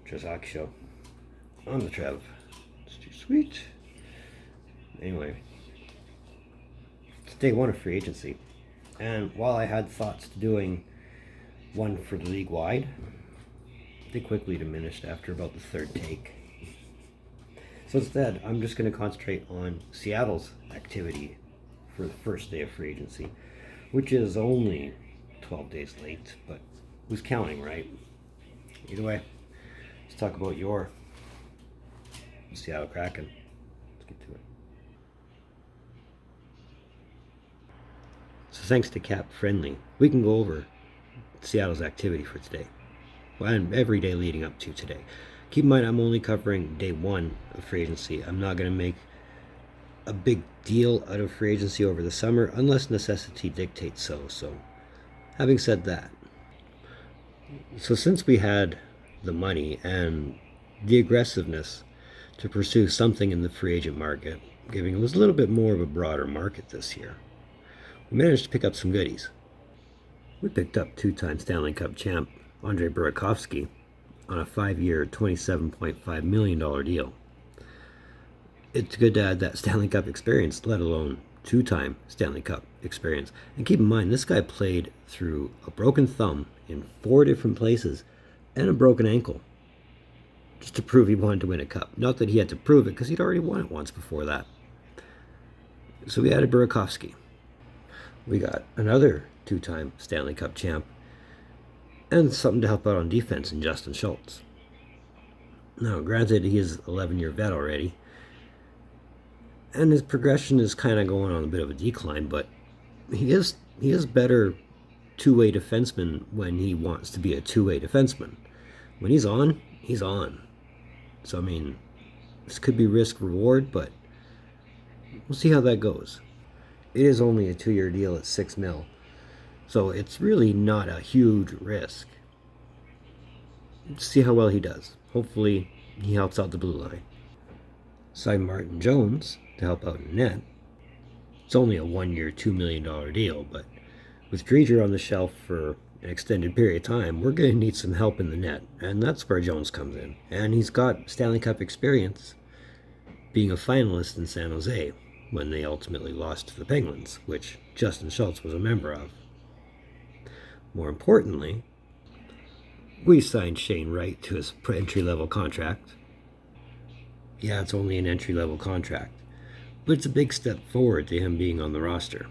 Trevs show on the Trev. It's too sweet. Anyway, it's day one of free agency, and while I had thoughts to doing one for the league wide, they quickly diminished after about the third take. So instead, I'm just going to concentrate on Seattle's activity for the first day of free agency, which is only 12 days late, but who's counting, right? Either way, let's talk about your Seattle Kraken. Let's get to it. So thanks to Cap Friendly, we can go over Seattle's activity for today, and every day leading up to today. Keep in mind, I'm only covering day one of free agency. I'm not going to make a big deal out of free agency over the summer unless necessity dictates so. Having said that, so since we had the money and the aggressiveness to pursue something in the free agent market, giving it was a little bit more of a broader market this year, we managed to pick up some goodies. We picked up two-time Stanley Cup champ Andre Burakovsky on a 5-year, $27.5 million deal. It's good to add that Stanley Cup experience, let alone two-time Stanley Cup experience. And keep in mind, this guy played through a broken thumb in 4 different places and a broken ankle just to prove he wanted to win a cup. Not that he had to prove it, because he'd already won it once before that. So we added Burakovsky. We got another two-time Stanley Cup champ and something to help out on defense in Justin Schultz. Now, granted, he is an 11-year vet already, and his progression is kind of going on a bit of a decline, but he is better two-way defenseman when he wants to be a two-way defenseman. When he's on, he's on. So, I mean, this could be risk-reward, but we'll see how that goes. It is only a 2-year deal at $6 million, so it's really not a huge risk. Let's see how well he does. Hopefully, he helps out the blue line. Signed Martin Jones to help out in net. It's only a 1-year, $2 million deal, but with Dreger on the shelf for an extended period of time, we're going to need some help in the net, and that's where Jones comes in. And he's got Stanley Cup experience being a finalist in San Jose when they ultimately lost to the Penguins, which Justin Schultz was a member of. More importantly, we signed Shane Wright to his entry-level contract. Yeah, it's only an entry-level contract, but it's a big step forward to him being on the roster.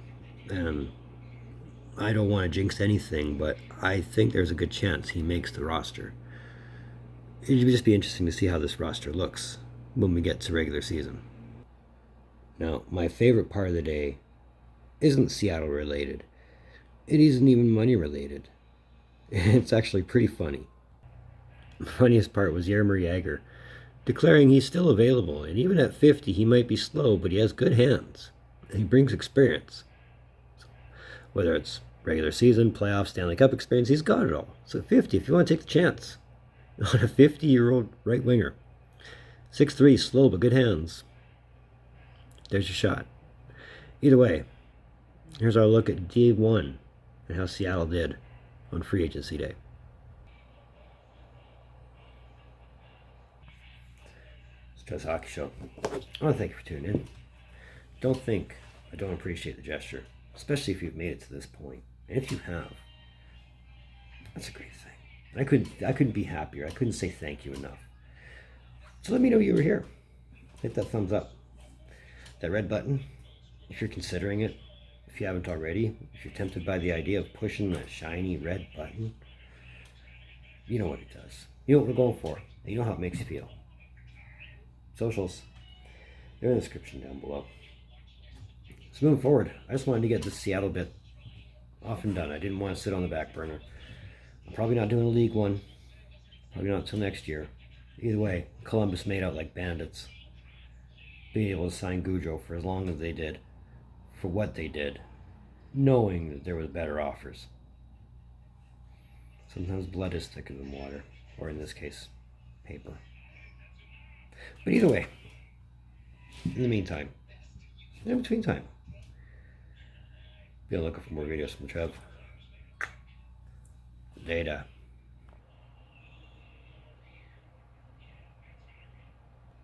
And I don't want to jinx anything, but I think there's a good chance he makes the roster. It'd just be interesting to see how this roster looks when we get to regular season. Now, my favorite part of the day isn't Seattle related. It isn't even money related. It's actually pretty funny. The funniest part was Jaromir Jagr declaring he's still available, and even at 50 he might be slow, but he has good hands and he brings experience. So, whether it's regular season, playoff, Stanley Cup experience, he's got it all. So at 50, if you want to take the chance on a 50-year-old right winger, 6'3", slow but good hands, there's your shot. Either way, here's our look at day one and how Seattle did on free agency day. It's Trevs Hockey Show. I want to thank you for tuning in. Don't think I don't appreciate the gesture, especially if you've made it to this point. And if you have, that's a great thing. I couldn't be happier. I couldn't say thank you enough. So let me know you were here. Hit that thumbs up. That red button, if you're considering it, if you haven't already, if you're tempted by the idea of pushing that shiny red button, you know what it does. You know what we're going for. And you know how it makes you feel. Socials, they're in the description down below. So moving forward, I just wanted to get this Seattle bit off and done. I didn't want to sit on the back burner. I'm probably not doing a league one. Probably not until next year. Either way, Columbus made out like bandits, being able to sign Gaudreau for as long as they did, for what they did, knowing that there was better offers. Sometimes blood is thicker than water, or in this case, paper. But either way, in the meantime, in between time, be on the lookout for more videos from Trev. Data.